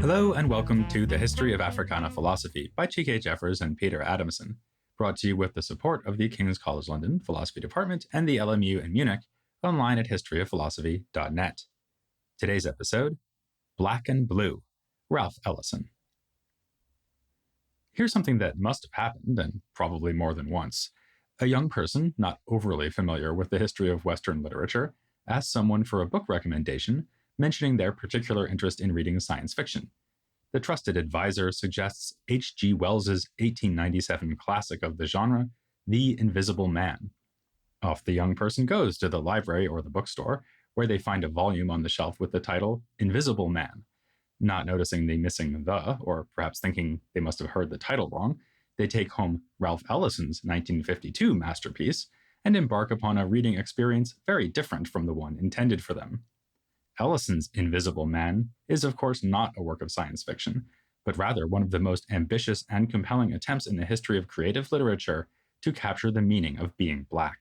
Hello and welcome to The History of Africana Philosophy by G.K. Jeffers and Peter Adamson, brought to you with the support of the King's College London Philosophy Department and the LMU in Munich, online at historyofphilosophy.net. Today's episode, Black and Blue, Ralph Ellison. Here's something that must have happened, and probably more than once. A young person, not overly familiar with the history of Western literature, asks someone for a book recommendation, mentioning their particular interest in reading science fiction. The trusted advisor suggests H.G. Wells's 1897 classic of the genre, The Invisible Man. Off the young person goes to the library or the bookstore, where they find a volume on the shelf with the title Invisible Man. Not noticing the missing the, or perhaps thinking they must have heard the title wrong, they take home Ralph Ellison's 1952 masterpiece and embark upon a reading experience very different from the one intended for them. Ellison's Invisible Man is, of course, not a work of science fiction, but rather one of the most ambitious and compelling attempts in the history of creative literature to capture the meaning of being black.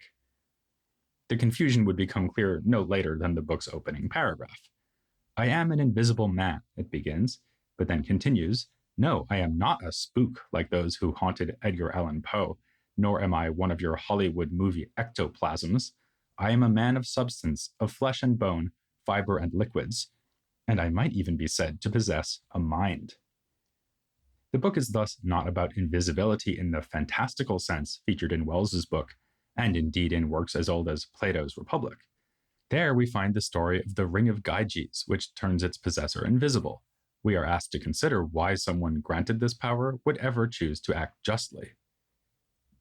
The confusion would become clear no later than the book's opening paragraph. I am an invisible man, it begins, but then continues, no, I am not a spook like those who haunted Edgar Allan Poe, nor am I one of your Hollywood movie ectoplasms. I am a man of substance, of flesh and bone, fiber and liquids, and I might even be said to possess a mind. The book is thus not about invisibility in the fantastical sense featured in Wells's book, and indeed in works as old as Plato's Republic. There we find the story of the Ring of Gyges, which turns its possessor invisible. We are asked to consider why someone granted this power would ever choose to act justly.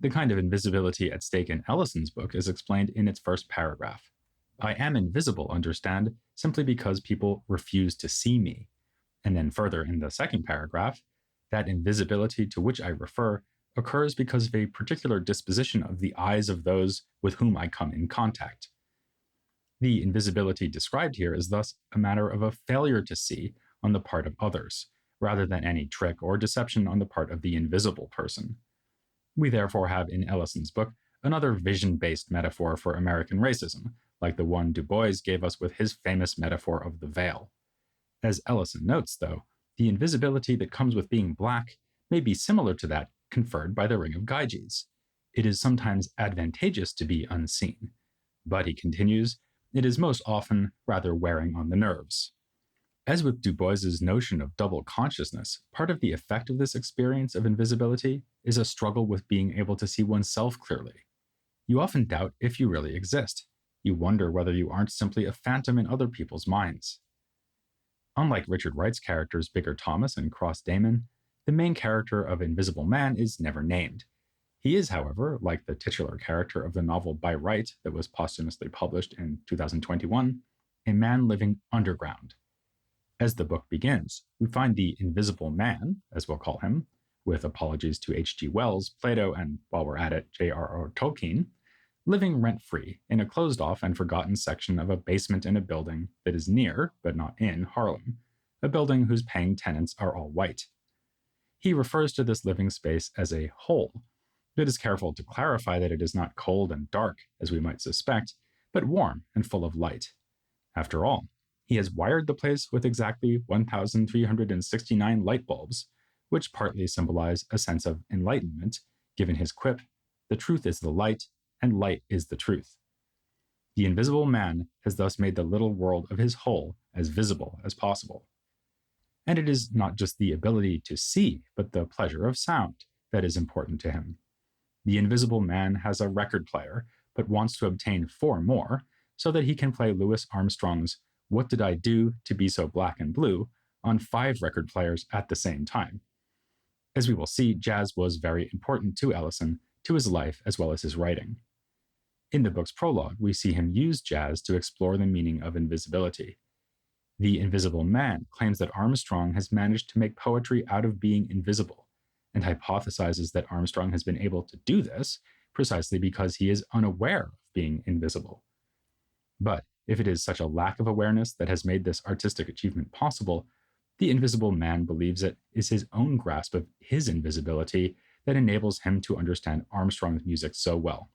The kind of invisibility at stake in Ellison's book is explained in its first paragraph. I am invisible, understand, simply because people refuse to see me. And then further in the second paragraph, that invisibility to which I refer occurs because of a particular disposition of the eyes of those with whom I come in contact. The invisibility described here is thus a matter of a failure to see on the part of others, rather than any trick or deception on the part of the invisible person. We therefore have in Ellison's book another vision-based metaphor for American racism, like the one Du Bois gave us with his famous metaphor of the veil. As Ellison notes, though, the invisibility that comes with being black may be similar to that conferred by the Ring of Gyges. It is sometimes advantageous to be unseen, but, he continues, it is most often rather wearing on the nerves. As with Du Bois's notion of double consciousness, part of the effect of this experience of invisibility is a struggle with being able to see oneself clearly. You often doubt if you really exist. You wonder whether you aren't simply a phantom in other people's minds. Unlike Richard Wright's characters Bigger Thomas and Cross Damon, the main character of Invisible Man is never named. He is, however, like the titular character of the novel by Wright that was posthumously published in 2021, a man living underground. As the book begins, we find the Invisible Man, as we'll call him, with apologies to H.G. Wells, Plato, and, while we're at it, J.R.R. Tolkien, living rent-free in a closed-off and forgotten section of a basement in a building that is near, but not in, Harlem, a building whose paying tenants are all white. He refers to this living space as a hole, but is careful to clarify that it is not cold and dark, as we might suspect, but warm and full of light. After all, he has wired the place with exactly 1,369 light bulbs, which partly symbolize a sense of enlightenment, given his quip, the truth is the light, and light is the truth. The Invisible Man has thus made the little world of his hole as visible as possible. And it is not just the ability to see, but the pleasure of sound that is important to him. The Invisible Man has a record player, but wants to obtain 4 more, so that he can play Louis Armstrong's What Did I Do to Be So Black and Blue on 5 record players at the same time. As we will see, jazz was very important to Ellison, to his life as well as his writing. In the book's prologue, we see him use jazz to explore the meaning of invisibility. The Invisible Man claims that Armstrong has managed to make poetry out of being invisible, and hypothesizes that Armstrong has been able to do this precisely because he is unaware of being invisible. But if it is such a lack of awareness that has made this artistic achievement possible, the Invisible Man believes it is his own grasp of his invisibility that enables him to understand Armstrong's music so well.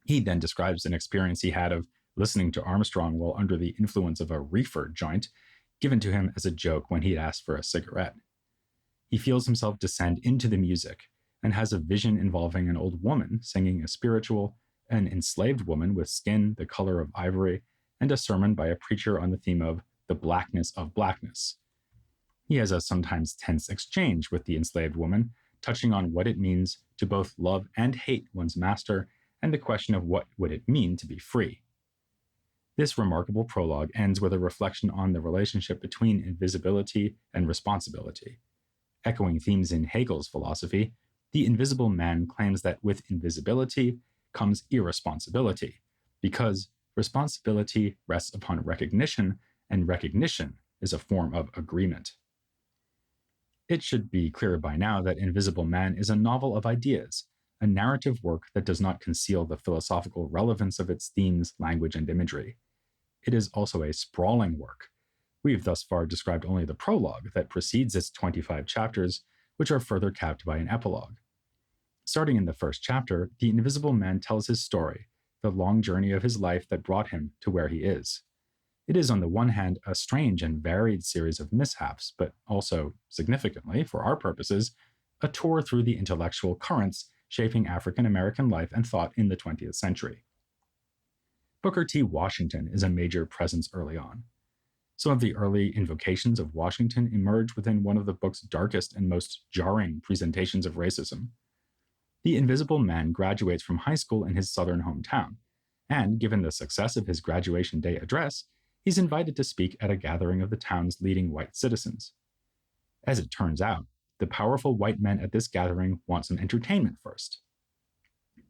He then describes an experience he had of listening to Armstrong while under the influence of a reefer joint given to him as a joke when he'd asked for a cigarette. He feels himself descend into the music and has a vision involving an old woman singing a spiritual, an enslaved woman with skin the color of ivory, and a sermon by a preacher on the theme of the blackness of blackness. He has a sometimes tense exchange with the enslaved woman, touching on what it means to both love and hate one's master and the question of what would it mean to be free. This remarkable prologue ends with a reflection on the relationship between invisibility and responsibility. Echoing themes in Hegel's philosophy, the invisible man claims that with invisibility comes irresponsibility, because responsibility rests upon recognition, and recognition is a form of agreement. It should be clear by now that Invisible Man is a novel of ideas, a narrative work that does not conceal the philosophical relevance of its themes, language, and imagery. It is also a sprawling work. We've thus far described only the prologue that precedes its 25 chapters, which are further capped by an epilogue. Starting in the first chapter, the Invisible Man tells his story, the long journey of his life that brought him to where he is. It is, on the one hand, a strange and varied series of mishaps, but also, significantly, for our purposes, a tour through the intellectual currents shaping African American life and thought in the 20th century. Booker T. Washington is a major presence early on. Some of the early invocations of Washington emerge within one of the book's darkest and most jarring presentations of racism. The Invisible Man graduates from high school in his southern hometown, and given the success of his graduation day address, he's invited to speak at a gathering of the town's leading white citizens. As it turns out, the powerful white men at this gathering want some entertainment first.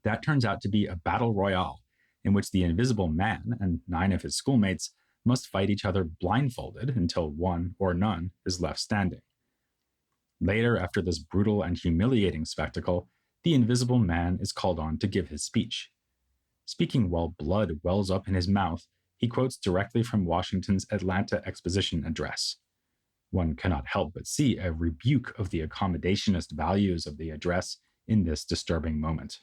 That turns out to be a battle royale, in which the Invisible Man and 9 of his schoolmates must fight each other blindfolded until one or none is left standing. Later, after this brutal and humiliating spectacle, the Invisible Man is called on to give his speech. Speaking while blood wells up in his mouth, he quotes directly from Washington's Atlanta Exposition address. One cannot help but see a rebuke of the accommodationist values of the address in this disturbing moment.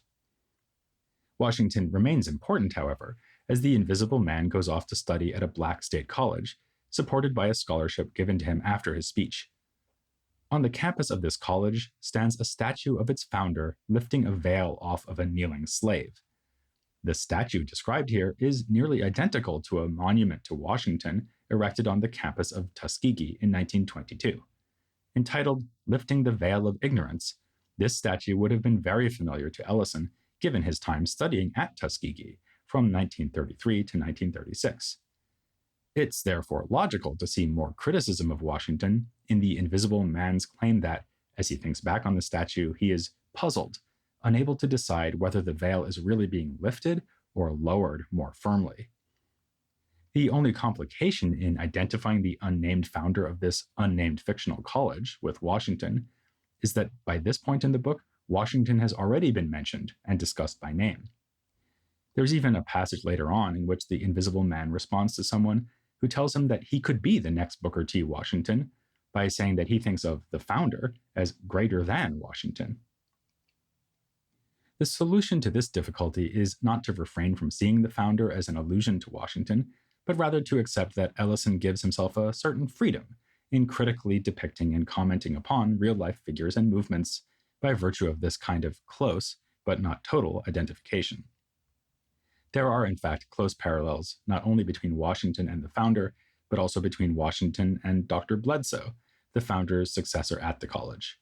Washington remains important, however, as the Invisible Man goes off to study at a black state college, supported by a scholarship given to him after his speech. On the campus of this college stands a statue of its founder lifting a veil off of a kneeling slave. The statue described here is nearly identical to a monument to Washington erected on the campus of Tuskegee in 1922. Entitled Lifting the Veil of Ignorance, this statue would have been very familiar to Ellison given his time studying at Tuskegee from 1933 to 1936. It's therefore logical to see more criticism of Washington in the Invisible Man's claim that, as he thinks back on the statue, he is puzzled, unable to decide whether the veil is really being lifted or lowered more firmly. The only complication in identifying the unnamed founder of this unnamed fictional college with Washington is that by this point in the book, Washington has already been mentioned and discussed by name. There's even a passage later on in which the Invisible Man responds to someone who tells him that he could be the next Booker T. Washington by saying that he thinks of the founder as greater than Washington. The solution to this difficulty is not to refrain from seeing the founder as an allusion to Washington, but rather to accept that Ellison gives himself a certain freedom in critically depicting and commenting upon real-life figures and movements by virtue of this kind of close, but not total, identification. There are, in fact, close parallels not only between Washington and the founder, but also between Washington and Dr. Bledsoe, the founder's successor at the college.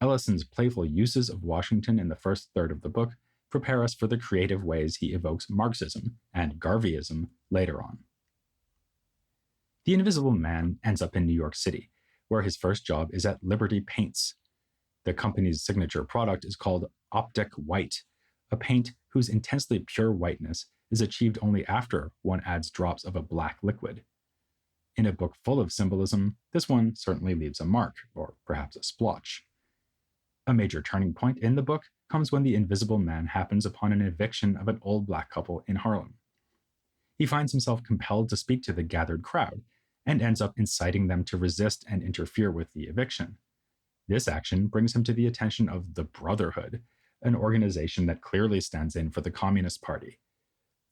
Ellison's playful uses of Washington in the first third of the book prepare us for the creative ways he evokes Marxism and Garveyism later on. The Invisible Man ends up in New York City, where his first job is at Liberty Paints. The company's signature product is called Optic White, a paint whose intensely pure whiteness is achieved only after one adds drops of a black liquid. In a book full of symbolism, this one certainly leaves a mark, or perhaps a splotch. A major turning point in the book comes when the Invisible Man happens upon an eviction of an old black couple in Harlem. He finds himself compelled to speak to the gathered crowd, and ends up inciting them to resist and interfere with the eviction. This action brings him to the attention of the Brotherhood, an organization that clearly stands in for the Communist Party.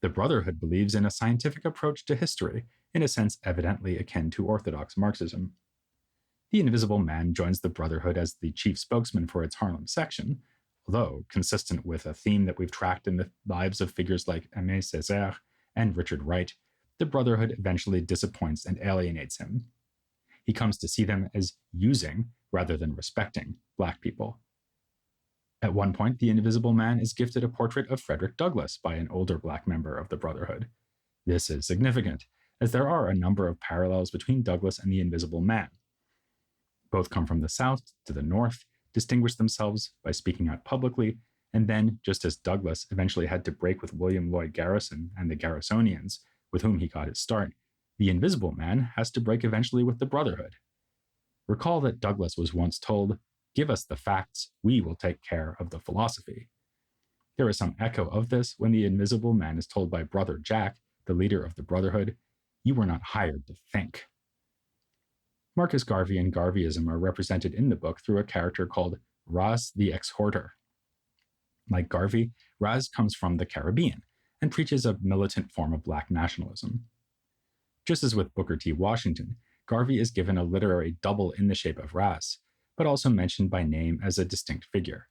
The Brotherhood believes in a scientific approach to history, in a sense evidently akin to Orthodox Marxism. The Invisible Man joins the Brotherhood as the chief spokesman for its Harlem section, although consistent with a theme that we've tracked in the lives of figures like Aimé Césaire and Richard Wright, the Brotherhood eventually disappoints and alienates him. He comes to see them as using, rather than respecting, Black people. At one point, the Invisible Man is gifted a portrait of Frederick Douglass by an older Black member of the Brotherhood. This is significant, as there are a number of parallels between Douglass and the Invisible Man. Both come from the South to the North, distinguish themselves by speaking out publicly, and then, just as Douglass eventually had to break with William Lloyd Garrison and the Garrisonians, with whom he got his start, the Invisible Man has to break eventually with the Brotherhood. Recall that Douglass was once told, "Give us the facts, we will take care of the philosophy." There is some echo of this when the Invisible Man is told by Brother Jack, the leader of the Brotherhood, "You were not hired to think." Marcus Garvey and Garveyism are represented in the book through a character called Raz the Exhorter. Like Garvey, Raz comes from the Caribbean and preaches a militant form of Black nationalism. Just as with Booker T. Washington, Garvey is given a literary double in the shape of Raz, but also mentioned by name as a distinct figure.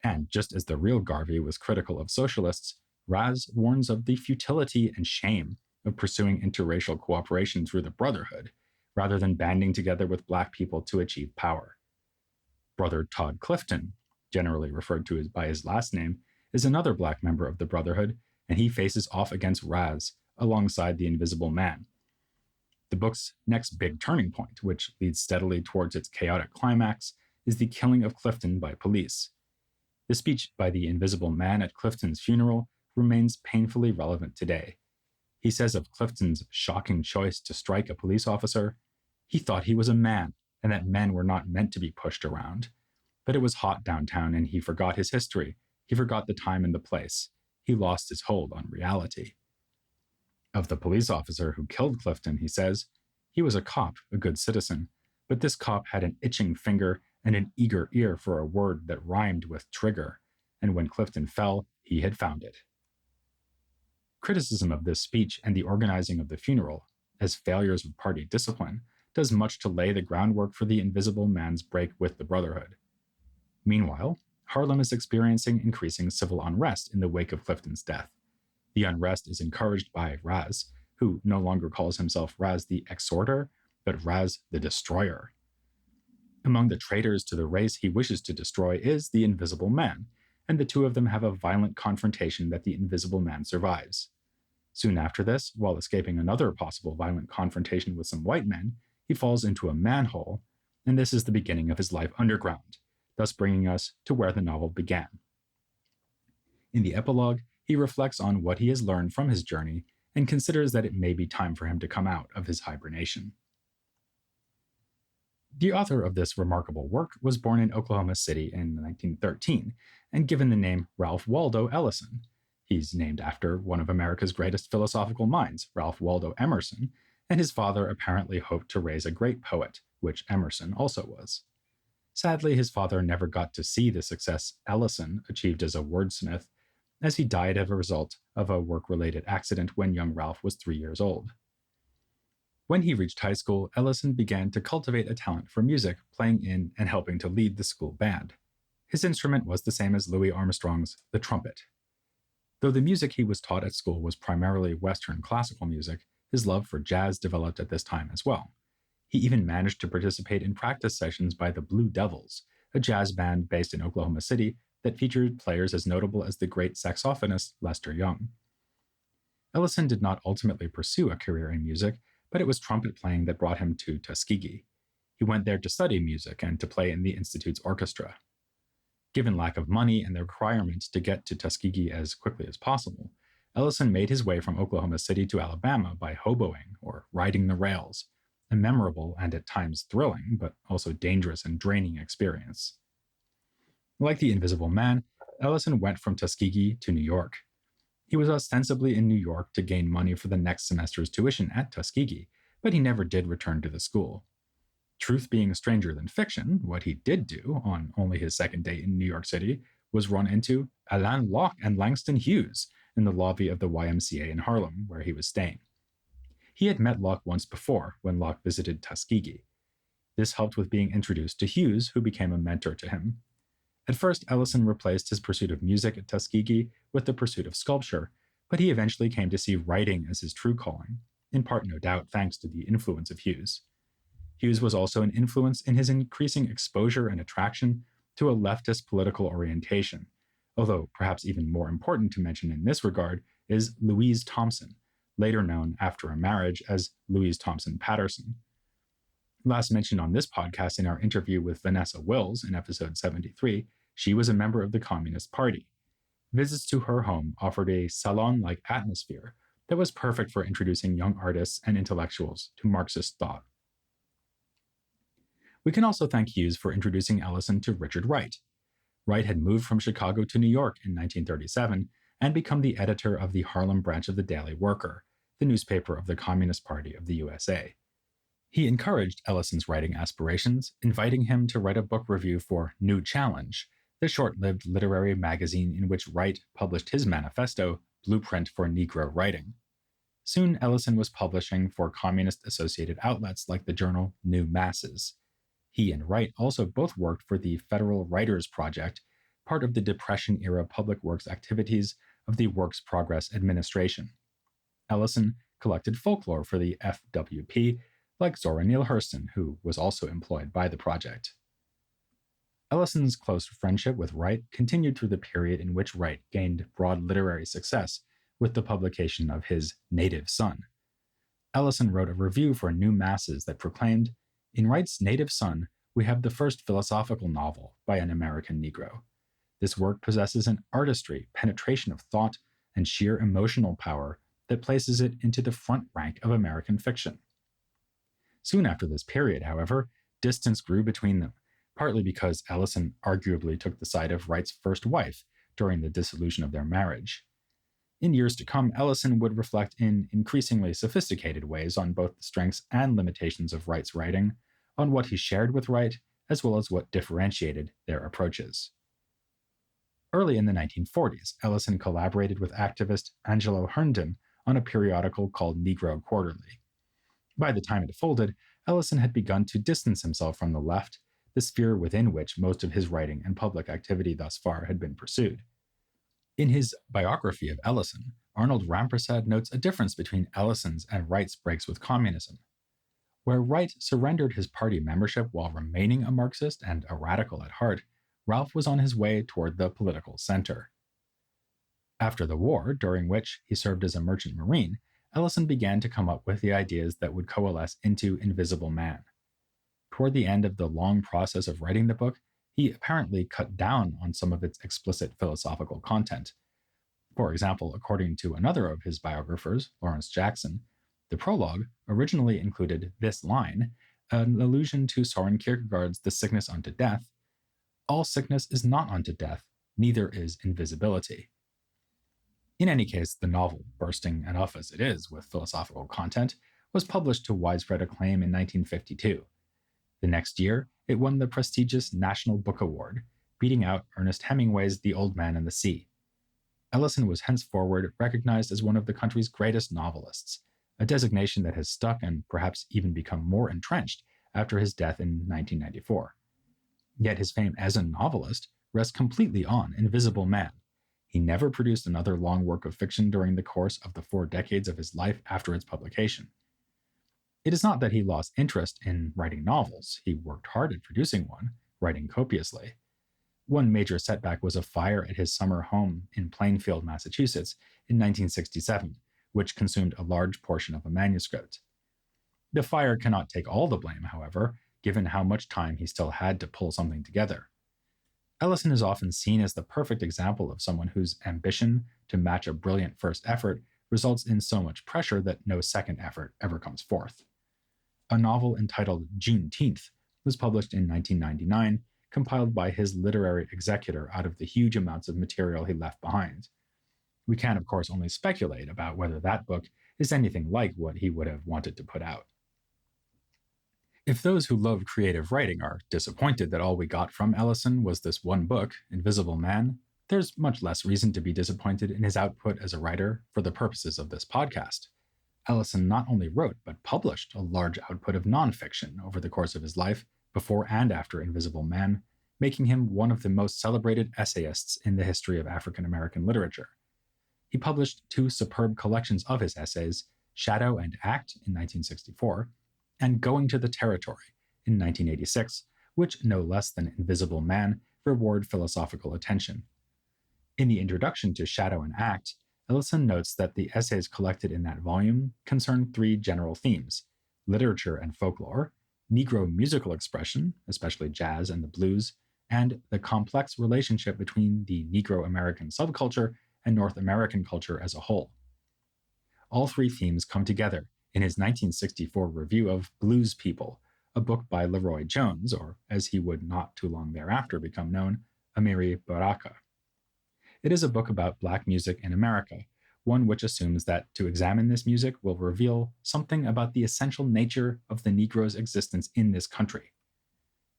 And just as the real Garvey was critical of socialists, Raz warns of the futility and shame of pursuing interracial cooperation through the Brotherhood, rather than banding together with Black people to achieve power. Brother Todd Clifton, generally referred to by his last name, is another Black member of the Brotherhood, and he faces off against Raz alongside the Invisible Man. The book's next big turning point, which leads steadily towards its chaotic climax, is the killing of Clifton by police. The speech by the Invisible Man at Clifton's funeral remains painfully relevant today. He says of Clifton's shocking choice to strike a police officer, "He thought he was a man, and that men were not meant to be pushed around. But it was hot downtown, and he forgot his history. He forgot the time and the place. He lost his hold on reality." Of the police officer who killed Clifton, he says, "He was a cop, a good citizen, but this cop had an itching finger and an eager ear for a word that rhymed with trigger, and when Clifton fell, he had found it." Criticism of this speech and the organizing of the funeral, as failures of party discipline, does much to lay the groundwork for the Invisible Man's break with the Brotherhood. Meanwhile, Harlem is experiencing increasing civil unrest in the wake of Clifton's death. The unrest is encouraged by Raz, who no longer calls himself Raz the Exhorter, but Raz the Destroyer. Among the traitors to the race he wishes to destroy is the Invisible Man, and the two of them have a violent confrontation that the Invisible Man survives. Soon after this, while escaping another possible violent confrontation with some white men, he falls into a manhole, and this is the beginning of his life underground, thus bringing us to where the novel began. In the epilogue, he reflects on what he has learned from his journey and considers that it may be time for him to come out of his hibernation. The author of this remarkable work was born in Oklahoma City in 1913 and given the name Ralph Waldo Ellison. He's named after one of America's greatest philosophical minds, Ralph Waldo Emerson, and his father apparently hoped to raise a great poet, which Emerson also was. Sadly, his father never got to see the success Ellison achieved as a wordsmith, as he died as a result of a work-related accident when young Ralph was 3 years old. When he reached high school, Ellison began to cultivate a talent for music, playing in and helping to lead the school band. His instrument was the same as Louis Armstrong's, the trumpet. Though the music he was taught at school was primarily Western classical music, his love for jazz developed at this time as well. He even managed to participate in practice sessions by the Blue Devils, a jazz band based in Oklahoma City that featured players as notable as the great saxophonist Lester Young. Ellison did not ultimately pursue a career in music, but it was trumpet playing that brought him to Tuskegee. He went there to study music and to play in the Institute's orchestra. Given lack of money and the requirement to get to Tuskegee as quickly as possible, Ellison made his way from Oklahoma City to Alabama by hoboing or riding the rails, a memorable and at times thrilling, but also dangerous and draining experience. Like the Invisible Man, Ellison went from Tuskegee to New York. He was ostensibly in New York to gain money for the next semester's tuition at Tuskegee, but he never did return to the school. Truth being stranger than fiction, what he did do on only his second day in New York City was run into Alain Locke and Langston Hughes in the lobby of the YMCA in Harlem, where he was staying. He had met Locke once before when Locke visited Tuskegee. This helped with being introduced to Hughes, who became a mentor to him. At first, Ellison replaced his pursuit of music at Tuskegee with the pursuit of sculpture, but he eventually came to see writing as his true calling, in part, no doubt, thanks to the influence of Hughes. Hughes was also an influence in his increasing exposure and attraction to a leftist political orientation, although perhaps even more important to mention in this regard is Louise Thompson, later known after a marriage as Louise Thompson Patterson. Last mentioned on this podcast in our interview with Vanessa Wills in episode 73, she was a member of the Communist Party. Visits to her home offered a salon-like atmosphere that was perfect for introducing young artists and intellectuals to Marxist thought. We can also thank Hughes for introducing Ellison to Richard Wright. Wright had moved from Chicago to New York in 1937 and become the editor of the Harlem branch of the Daily Worker, the newspaper of the Communist Party of the USA. He encouraged Ellison's writing aspirations, inviting him to write a book review for New Challenge, the short-lived literary magazine in which Wright published his manifesto, Blueprint for Negro Writing. Soon, Ellison was publishing for communist-associated outlets like the journal New Masses. He and Wright also both worked for the Federal Writers Project, part of the Depression-era public works activities of the Works Progress Administration. Ellison collected folklore for the FWP, like Zora Neale Hurston, who was also employed by the project. Ellison's close friendship with Wright continued through the period in which Wright gained broad literary success with the publication of his Native Son. Ellison wrote a review for New Masses that proclaimed, "In Wright's Native Son, we have the first philosophical novel by an American Negro. This work possesses an artistry, penetration of thought, and sheer emotional power that places it into the front rank of American fiction." Soon after this period, however, distance grew between them, partly because Ellison arguably took the side of Wright's first wife during the dissolution of their marriage. In years to come, Ellison would reflect in increasingly sophisticated ways on both the strengths and limitations of Wright's writing, on what he shared with Wright, as well as what differentiated their approaches. Early in the 1940s, Ellison collaborated with activist Angelo Herndon on a periodical called Negro Quarterly. By the time it folded, Ellison had begun to distance himself from the left, the sphere within which most of his writing and public activity thus far had been pursued. In his biography of Ellison, Arnold Rampersad notes a difference between Ellison's and Wright's breaks with communism. Where Wright surrendered his party membership while remaining a Marxist and a radical at heart, Ralph was on his way toward the political center. After the war, during which he served as a merchant marine, Ellison began to come up with the ideas that would coalesce into Invisible Man. Toward the end of the long process of writing the book, he apparently cut down on some of its explicit philosophical content. For example, according to another of his biographers, Lawrence Jackson, the prologue originally included this line, an allusion to Soren Kierkegaard's The Sickness Unto Death: "All sickness is not unto death, neither is invisibility." In any case, the novel, bursting enough as it is with philosophical content, was published to widespread acclaim in 1952. The next year, it won the prestigious National Book Award, beating out Ernest Hemingway's The Old Man and the Sea. Ellison was henceforward recognized as one of the country's greatest novelists, a designation that has stuck and perhaps even become more entrenched after his death in 1994. Yet his fame as a novelist rests completely on Invisible Man. He never produced another long work of fiction during the course of the 4 decades of his life after its publication. It is not that he lost interest in writing novels. He worked hard at producing one, writing copiously. One major setback was a fire at his summer home in Plainfield, Massachusetts in 1967, which consumed a large portion of a manuscript. The fire cannot take all the blame, however, given how much time he still had to pull something together. Ellison is often seen as the perfect example of someone whose ambition to match a brilliant first effort results in so much pressure that no second effort ever comes forth. A novel entitled Juneteenth was published in 1999, compiled by his literary executor out of the huge amounts of material he left behind. We can, of course, only speculate about whether that book is anything like what he would have wanted to put out. If those who love creative writing are disappointed that all we got from Ellison was this one book, Invisible Man, there's much less reason to be disappointed in his output as a writer for the purposes of this podcast. Ellison not only wrote but published a large output of nonfiction over the course of his life, before and after Invisible Man, making him one of the most celebrated essayists in the history of African American literature. He published two superb collections of his essays, Shadow and Act in 1964, and Going to the Territory in 1986, which, no less than Invisible Man, reward philosophical attention. In the introduction to Shadow and Act, Ellison notes that the essays collected in that volume concern three general themes: literature and folklore, Negro musical expression, especially jazz and the blues, and the complex relationship between the Negro American subculture and North American culture as a whole. All three themes come together in his 1964 review of Blues People, a book by Leroy Jones, or as he would not too long thereafter become known, Amiri Baraka. It is a book about Black music in America, one which assumes that to examine this music will reveal something about the essential nature of the Negro's existence in this country.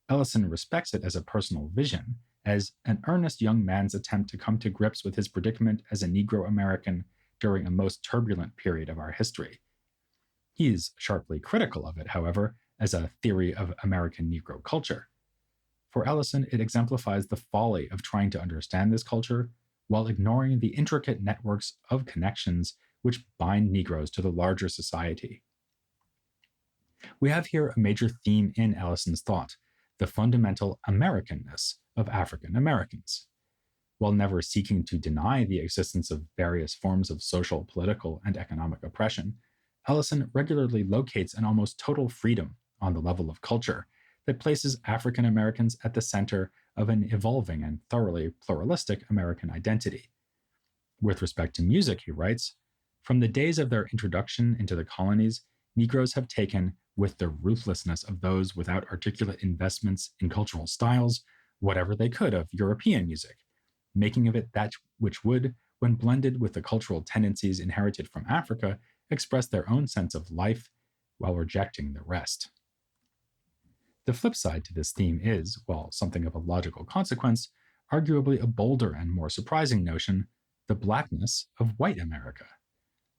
Ellison respects it as a personal vision, as an earnest young man's attempt to come to grips with his predicament as a Negro American during a most turbulent period of our history. He is sharply critical of it, however, as a theory of American Negro culture. For Ellison, it exemplifies the folly of trying to understand this culture while ignoring the intricate networks of connections which bind Negroes to the larger society. We have here a major theme in Ellison's thought, the fundamental Americanness of African Americans. While never seeking to deny the existence of various forms of social, political, and economic oppression, Ellison regularly locates an almost total freedom on the level of culture that places African Americans at the center of an evolving and thoroughly pluralistic American identity. With respect to music, he writes, from the days of their introduction into the colonies, Negroes have taken, with the ruthlessness of those without articulate investments in cultural styles, whatever they could of European music, making of it that which would, when blended with the cultural tendencies inherited from Africa, express their own sense of life while rejecting the rest. The flip side to this theme is, while something of a logical consequence, arguably a bolder and more surprising notion, the blackness of white America.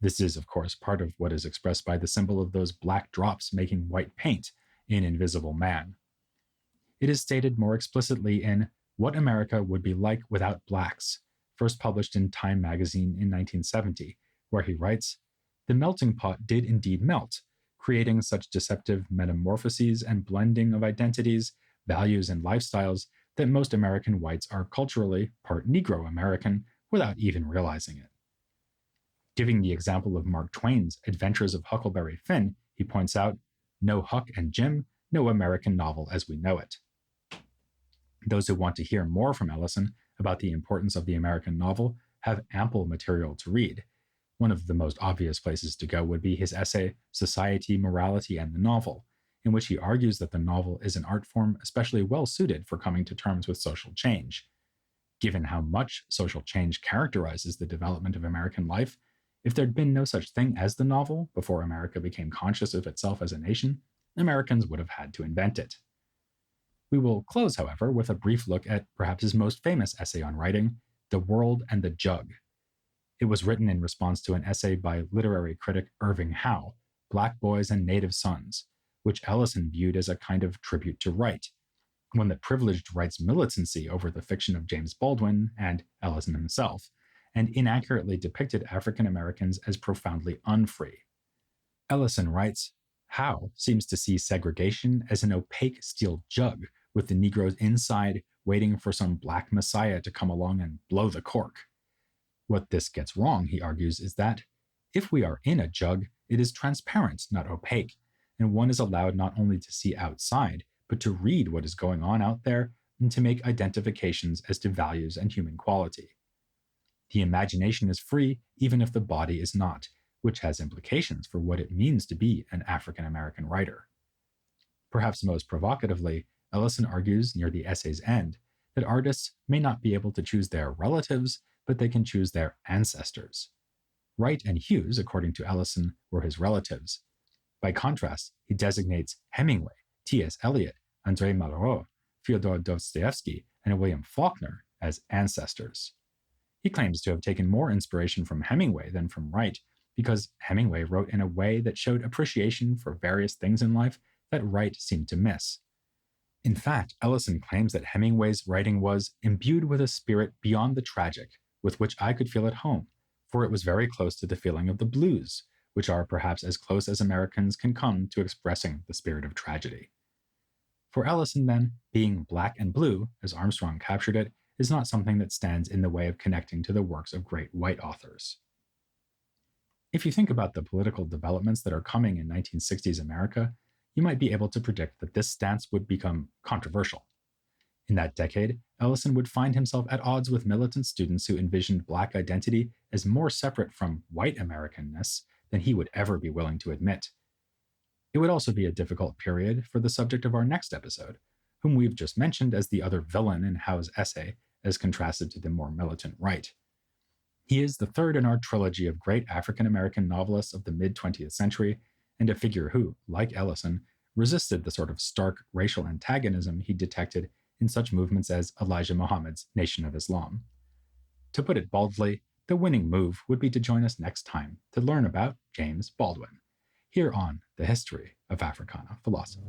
This is, of course, part of what is expressed by the symbol of those black drops making white paint in Invisible Man. It is stated more explicitly in What America Would Be Like Without Blacks, first published in Time magazine in 1970, where he writes, the melting pot did indeed melt, creating such deceptive metamorphoses and blending of identities, values, and lifestyles that most American whites are culturally part Negro American without even realizing it. Giving the example of Mark Twain's Adventures of Huckleberry Finn, he points out, no Huck and Jim, no American novel as we know it. Those who want to hear more from Ellison about the importance of the American novel have ample material to read. One of the most obvious places to go would be his essay, Society, Morality, and the Novel, in which he argues that the novel is an art form especially well suited for coming to terms with social change. Given how much social change characterizes the development of American life, if there'd been no such thing as the novel before America became conscious of itself as a nation, Americans would have had to invent it. We will close, however, with a brief look at perhaps his most famous essay on writing, The World and the Jug. It was written in response to an essay by literary critic Irving Howe, Black Boys and Native Sons, which Ellison viewed as a kind of tribute to Wright, one that privileged Wright's militancy over the fiction of James Baldwin and Ellison himself, and inaccurately depicted African Americans as profoundly unfree. Ellison writes, Howe seems to see segregation as an opaque steel jug with the Negroes inside waiting for some black messiah to come along and blow the cork. What this gets wrong, he argues, is that if we are in a jug, it is transparent, not opaque, and one is allowed not only to see outside, but to read what is going on out there and to make identifications as to values and human quality. The imagination is free even if the body is not, which has implications for what it means to be an African American writer. Perhaps most provocatively, Ellison argues near the essay's end that artists may not be able to choose their relatives, but they can choose their ancestors. Wright and Hughes, according to Ellison, were his relatives. By contrast, he designates Hemingway T.S. Eliot, Andrei Malraux, Fyodor Dostoevsky, and William Faulkner as ancestors. He claims to have taken more inspiration from Hemingway than from Wright because Hemingway wrote in a way that showed appreciation for various things in life that Wright seemed to miss. In fact, Ellison claims that Hemingway's writing was imbued with a spirit beyond the tragic, with which I could feel at home, for it was very close to the feeling of the blues, which are perhaps as close as Americans can come to expressing the spirit of tragedy. For Ellison, then, being black and blue, as Armstrong captured it, is not something that stands in the way of connecting to the works of great white authors. If you think about the political developments that are coming in 1960s America, you might be able to predict that this stance would become controversial. In that decade, Ellison would find himself at odds with militant students who envisioned Black identity as more separate from white Americanness than he would ever be willing to admit. It would also be a difficult period for the subject of our next episode, whom we've just mentioned as the other villain in Howe's essay, as contrasted to the more militant right. He is the third in our trilogy of great African American novelists of the mid 20th century, and a figure who, like Ellison, resisted the sort of stark racial antagonism he detected in such movements as Elijah Muhammad's Nation of Islam. To put it baldly, the winning move would be to join us next time to learn about James Baldwin, here on The History of Africana Philosophy.